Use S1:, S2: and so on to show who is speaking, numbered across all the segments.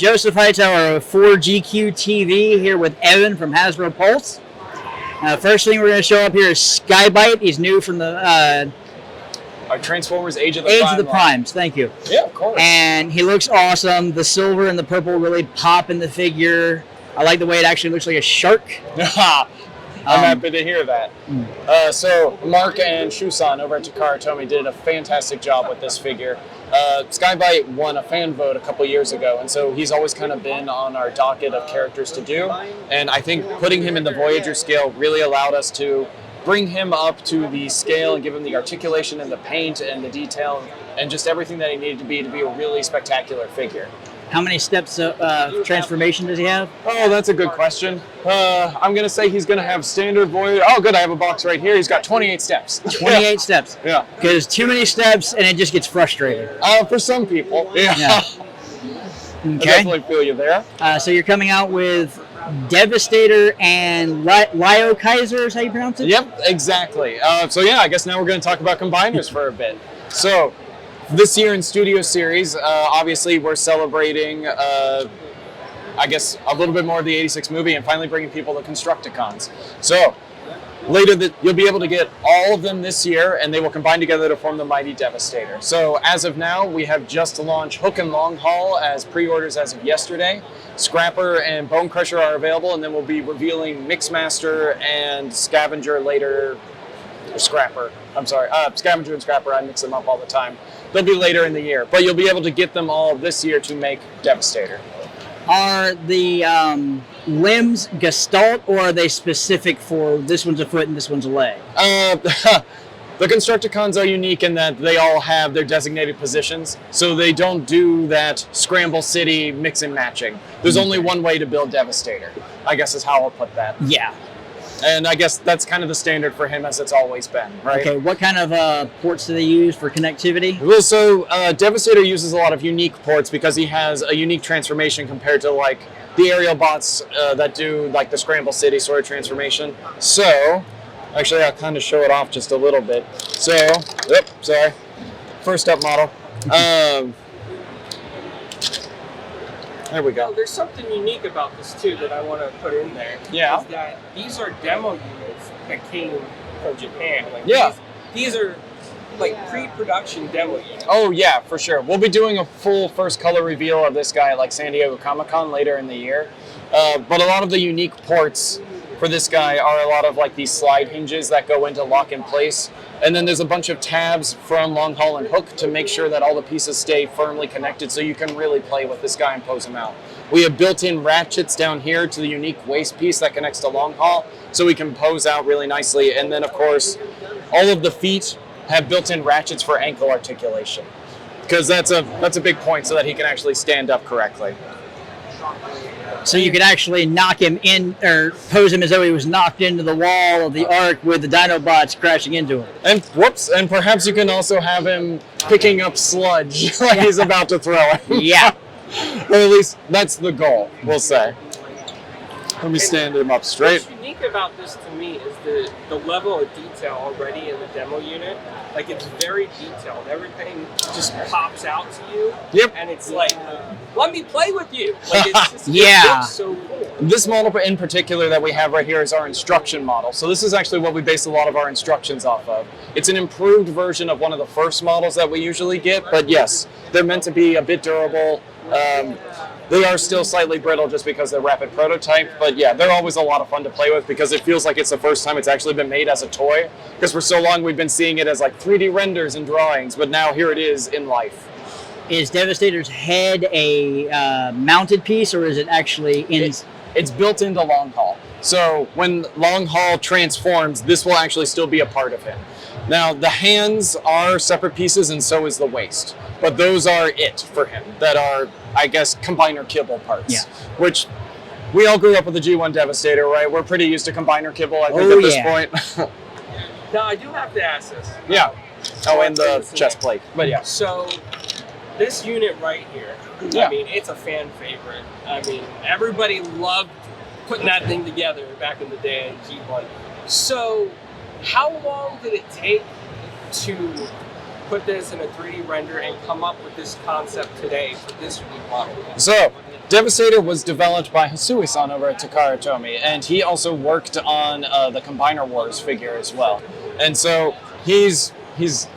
S1: Joseph Hightower of 4GQ TV here with Evan from Hasbro Pulse. First thing we're going to show up here is SkyBite. He's new from the
S2: our Transformers Age of the
S1: Primes. Thank you.
S2: Yeah, of course.
S1: And he looks awesome. The silver and the purple really pop in the figure. I like the way it actually looks like a shark.
S2: I'm happy to hear that. So Mark and Shusan over at Takara Tomy did a fantastic job with this figure. SkyBite won a fan vote a couple years ago, and so he's always kind of been on our docket of characters to do. And I think putting him in the Voyager scale really allowed us to bring him up to the scale and give him the articulation and the paint and the detail and just everything that he needed to be a really spectacular figure.
S1: How many steps of transformation does he have?
S2: Oh, that's a good question. I'm going to say he's going to have standard Voyager. Oh, good. I have a box right here. He's got 28 steps.
S1: 28 steps.
S2: Yeah.
S1: Because too many steps and it just gets frustrating.
S2: For some people. Yeah.
S1: Okay.
S2: I definitely feel you there.
S1: So you're coming out with Devastator and Lio Kaiser, is how you pronounce it?
S2: Yep, exactly. So yeah, I guess now we're going to talk about combiners for a bit. So this year in Studio Series, obviously we're celebrating, I guess, a little bit more of the 86 movie and finally bringing people the Constructicons. So later you'll be able to get all of them this year, and they will combine together to form the mighty Devastator. So as of now, we have just launched Hook and Long Haul as pre-orders as of yesterday. Scrapper and Bone Crusher are available, and then we'll be revealing Mixmaster and Scavenger later. Scrapper, I'm sorry. Scavenger and Scrapper, I mix them up all the time. They'll be later in the year, but you'll be able to get them all this year to make Devastator.
S1: Are the limbs gestalt, or are they specific for this one's a foot and this one's a leg?
S2: The Constructicons are unique in that they all have their designated positions, so they don't do that Scramble City mix and matching. There's only one way to build Devastator, I guess is how I'll put that.
S1: Yeah.
S2: And I guess that's kind of the standard for him as it's always been, right?
S1: Okay, what kind of ports do they use for connectivity?
S2: Well, so Devastator uses a lot of unique ports because he has a unique transformation compared to like the aerial bots that do like the Scramble City sort of transformation. So, actually I'll kind of show it off just a little bit. So, sorry. First up model. There we go.
S3: Well, there's something unique about this too that I want to put in there.
S2: Yeah.
S3: Is that these are demo units that came from Japan. Like
S2: yeah.
S3: These are like pre-production demo units.
S2: Oh yeah, for sure. We'll be doing a full first color reveal of this guy at like San Diego Comic-Con later in the year. But a lot of the unique ports for this guy are a lot of like these slide hinges that go into lock in place. And then there's a bunch of tabs from Long Haul and Hook to make sure that all the pieces stay firmly connected so you can really play with this guy and pose him out. We have built-in ratchets down here to the unique waist piece that connects to Long Haul so we can pose out really nicely. And then, of course, all of the feet have built-in ratchets for ankle articulation because that's a big point so that he can actually stand up correctly.
S1: So you could actually knock him in, or pose him as though he was knocked into the wall of the Ark with the Dinobots crashing into him.
S2: And and perhaps you can also have him picking up sludge like he's about to throw it.
S1: Yeah.
S2: Or at least that's the goal, we'll say. Let me stand him up straight.
S3: What's unique about this to me is the level of detail already in the demo unit. Like, it's very detailed. Everything just pops out to you.
S2: Yep.
S3: And it's like, let me play with you. Like, it's just,
S1: yeah.
S3: It looks so cool.
S2: This model in particular that we have right here is our instruction model. So this is actually what we base a lot of our instructions off of. It's an improved version of one of the first models that we usually get, but yes, they're meant to be a bit durable. They are still slightly brittle just because they're rapid prototype, but yeah, they're always a lot of fun to play with because it feels like it's the first time it's actually been made as a toy. Because for so long we've been seeing it as like 3D renders and drawings, but now here it is in life.
S1: Is Devastator's head a mounted piece, or is it actually in?
S2: It's built into Long Haul. So when Long Haul transforms, this will actually still be a part of him. Now, the hands are separate pieces, and so is the waist. But those are it for him, that are, I guess, combiner kibble parts. Yeah. Which, we all grew up with the G1 Devastator, right? We're pretty used to combiner kibble, I think, at this point.
S3: Now, I do have to ask this.
S2: Yeah. Oh, and the chest plate. But yeah.
S3: So, this unit right here, I mean, it's a fan favorite. I mean, everybody loved putting that thing together back in the day in G1. So, how long did it take to put this in a 3D render and come up with this concept today for this unique model?
S2: So, Devastator was developed by Hasui-san over at Takara Tomy, and he also worked on the Combiner Wars figure as well. And so he's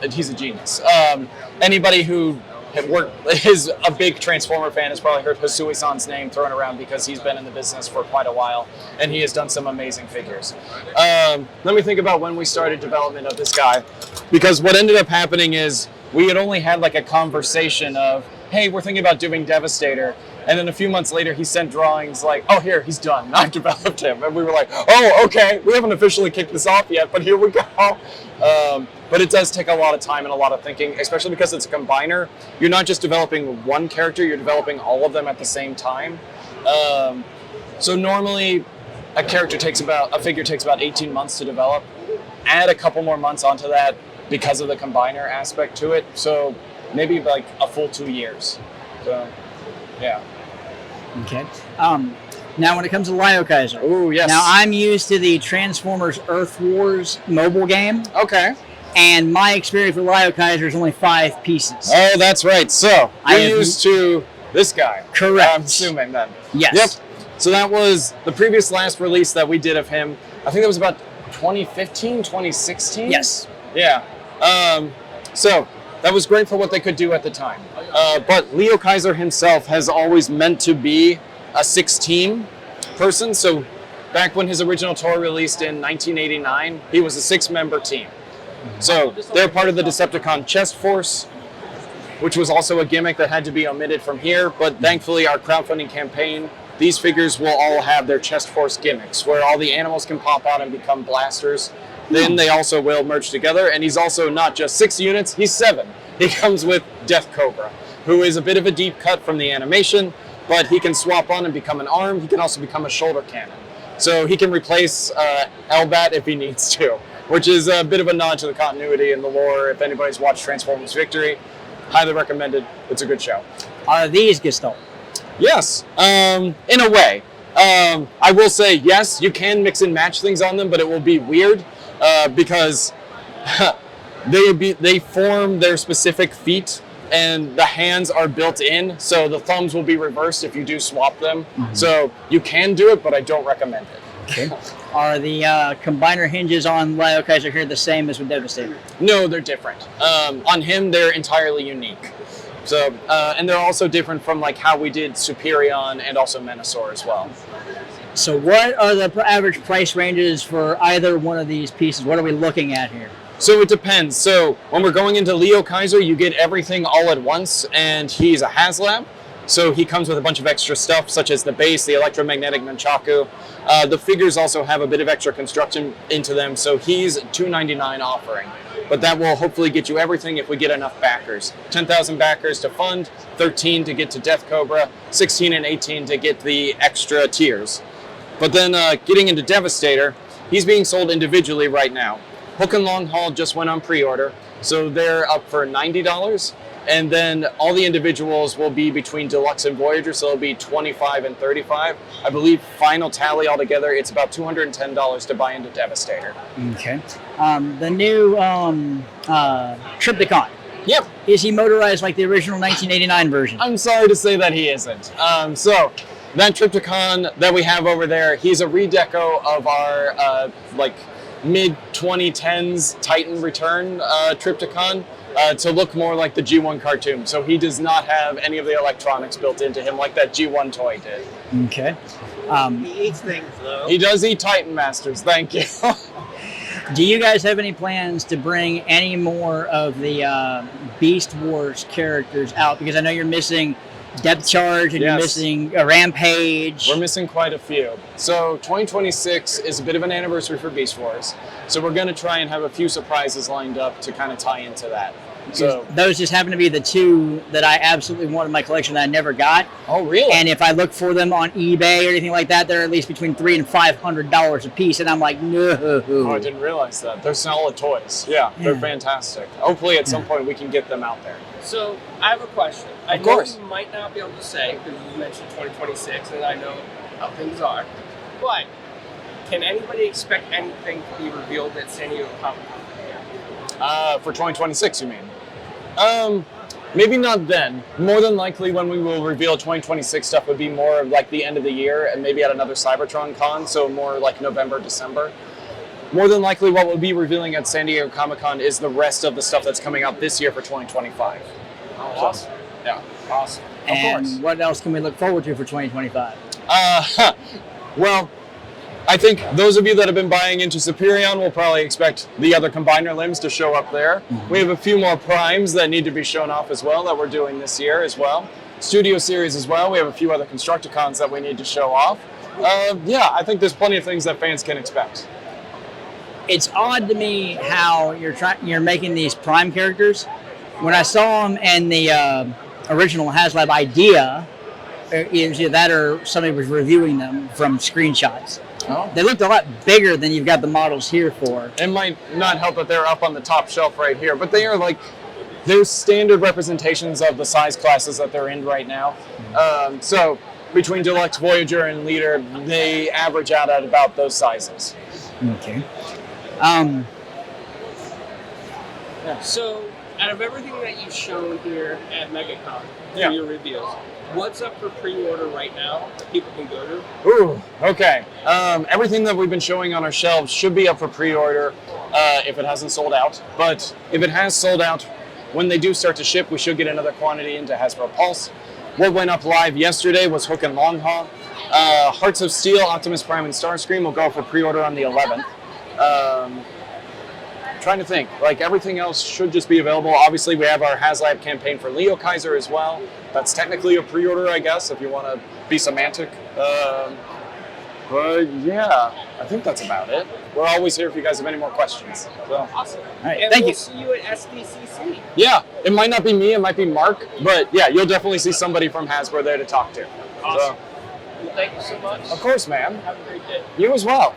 S2: a genius. Anybody who is a big Transformer fan has probably heard Hasui-san's name thrown around because he's been in the business for quite a while, and he has done some amazing figures. Let me think about when we started development of this guy, because what ended up happening is we had only had like a conversation of, hey, we're thinking about doing Devastator. And then a few months later, he sent drawings like, oh, here, he's done. I've developed him. And we were like, oh, okay. We haven't officially kicked this off yet, but here we go. But it does take a lot of time and a lot of thinking, especially because it's a combiner. You're not just developing one character, you're developing all of them at the same time. So normally, a figure takes about 18 months to develop. Add a couple more months onto that because of the combiner aspect to it. So maybe like a full 2 years. So, yeah.
S1: Okay. Now, when it comes to Lio Kaiser.
S2: Oh, yes.
S1: Now, I'm used to the Transformers Earth Wars mobile game.
S2: Okay.
S1: And my experience with Lio Kaiser is only 5 pieces.
S2: Oh, that's right. So, you're used to this guy.
S1: Correct.
S2: I'm assuming then.
S1: Yes.
S2: Yep. So that was the previous last release that we did of him. I think that was about 2015, 2016?
S1: Yes.
S2: Yeah. So that was great for what they could do at the time. But Lio Kaiser himself has always meant to be a 6-team person. So back when his original tour released in 1989, he was a 6-member team. So they're part of the Decepticon Chest Force, which was also a gimmick that had to be omitted from here. But thankfully, our crowdfunding campaign, these figures will all have their Chest Force gimmicks, where all the animals can pop out and become blasters. Then they also will merge together, and he's also not just 6 units, he's 7. He comes with Death Cobra, who is a bit of a deep cut from the animation, but he can swap on and become an arm. He can also become a shoulder cannon. So he can replace Elbat if he needs to, which is a bit of a nod to the continuity and the lore. If anybody's watched Transformers Victory, highly recommended. It's a good show.
S1: Are these Gestalt?
S2: Yes, in a way. I will say, yes, you can mix and match things on them, but it will be weird because they form their specific feet, and the hands are built in, so the thumbs will be reversed if you do swap them. Mm-hmm. So you can do it, but I don't recommend it.
S1: Okay. Are the combiner hinges on Lio Kaiser here the same as with Devastator?
S2: No, they're different. On him, they're entirely unique. So, and they're also different from like how we did Superion and also Menasor as well.
S1: So what are the average price ranges for either one of these pieces? What are we looking at here?
S2: So it depends. So when we're going into Lio Kaiser, you get everything all at once, and he's a HasLab. So he comes with a bunch of extra stuff, such as the base, the electromagnetic nunchaku. The figures also have a bit of extra construction into them, so he's $299 offering. But that will hopefully get you everything if we get enough backers. 10,000 backers to fund, 13 to get to Death Cobra, 16 and 18 to get the extra tiers. But then getting into Devastator, he's being sold individually right now. Hook and Long Haul just went on pre-order, so they're up for $90. And then all the individuals will be between Deluxe and Voyager, so it'll be $25 and $35. I believe final tally altogether, it's about $210 to buy into Devastator.
S1: Okay. The new Triptychon.
S2: Yep.
S1: Is he motorized like the original 1989 version?
S2: I'm sorry to say that he isn't. So that Triptychon that we have over there, he's a redeco of our mid-2010s Titan Return Triptychon. To look more like the G1 cartoon. So he does not have any of the electronics built into him like that G1 toy did.
S1: Okay.
S3: He eats things, though.
S2: He does eat Titan Masters, thank you.
S1: Do you guys have any plans to bring any more of the Beast Wars characters out? Because I know you're missing Depth Charge and you're missing Rampage.
S2: We're missing quite a few. So 2026 is a bit of an anniversary for Beast Wars. So we're going to try and have a few surprises lined up to kind of tie into that. So
S1: those just happen to be the 2 that I absolutely want in my collection that I never got.
S2: Oh, really?
S1: And if I look for them on eBay or anything like that, they're at least between $300 and $500 a piece, and I'm like, no.
S2: Oh, I didn't realize that. They're solid toys. Yeah, they're fantastic. Hopefully, at some point, we can get them out there.
S3: So I have a question.
S2: Of course.
S3: I know you might not be able to say because you mentioned 2026, and I know how things are. But can anybody expect anything to be revealed at San Diego Comic-Con?
S2: For 2026, you mean? Maybe not then. More than likely, when we will reveal 2026 stuff, would be more of like the end of the year, and maybe at another Cybertron con, so more like November, December. More than likely, what we'll be revealing at San Diego Comic-Con is the rest of the stuff that's coming out this year for 2025.
S3: Oh, awesome.
S2: Yeah.
S3: Awesome.
S1: And what else can we look forward to for 2025?
S2: Well, I think those of you that have been buying into Superion will probably expect the other combiner limbs to show up there. We have a few more primes that need to be shown off as well that we're doing this year as well. Studio series as well. We have a few other Constructicons that we need to show off. Yeah, I think there's plenty of things that fans can expect.
S1: It's odd to me how you're making these prime characters. When I saw them in the original HasLab idea, either that or somebody was reviewing them from screenshots.
S2: Oh.
S1: They looked a lot bigger than you've got the models here for.
S2: It might not help that they're up on the top shelf right here, but they are like, they're standard representations of the size classes that they're in right now. So between Deluxe, Voyager, and Leader, they average out at about those sizes.
S1: Okay.
S3: So, out of everything that you've shown here at MegaCon for
S2: Yeah.
S3: your reveals, what's up for pre-order right now that people can go to?
S2: Ooh, okay. Everything that we've been showing on our shelves should be up for pre-order if it hasn't sold out. But if it has sold out, when they do start to ship, we should get another quantity into Hasbro Pulse. What went up live yesterday was Hook and Long Haul. Hearts of Steel, Optimus Prime, and Starscream will go for pre-order on the 11th. Trying to think, like everything else should just be available. Obviously, we have our HasLab campaign for Lio Kaiser as well. That's technically a pre-order, I guess, if you want to be semantic. But yeah, I think that's about it. We're always here if you guys have any more questions. So.
S3: Awesome.
S1: All right,
S3: And
S1: thank
S3: we'll
S1: you.
S3: see you at SDCC.
S2: Yeah, it might not be me, it might be Mark, but yeah, you'll definitely see somebody from Hasbro there to talk to.
S3: Awesome. Well, thank you so much.
S2: So, of course, man.
S3: Have a great day.
S2: You as well.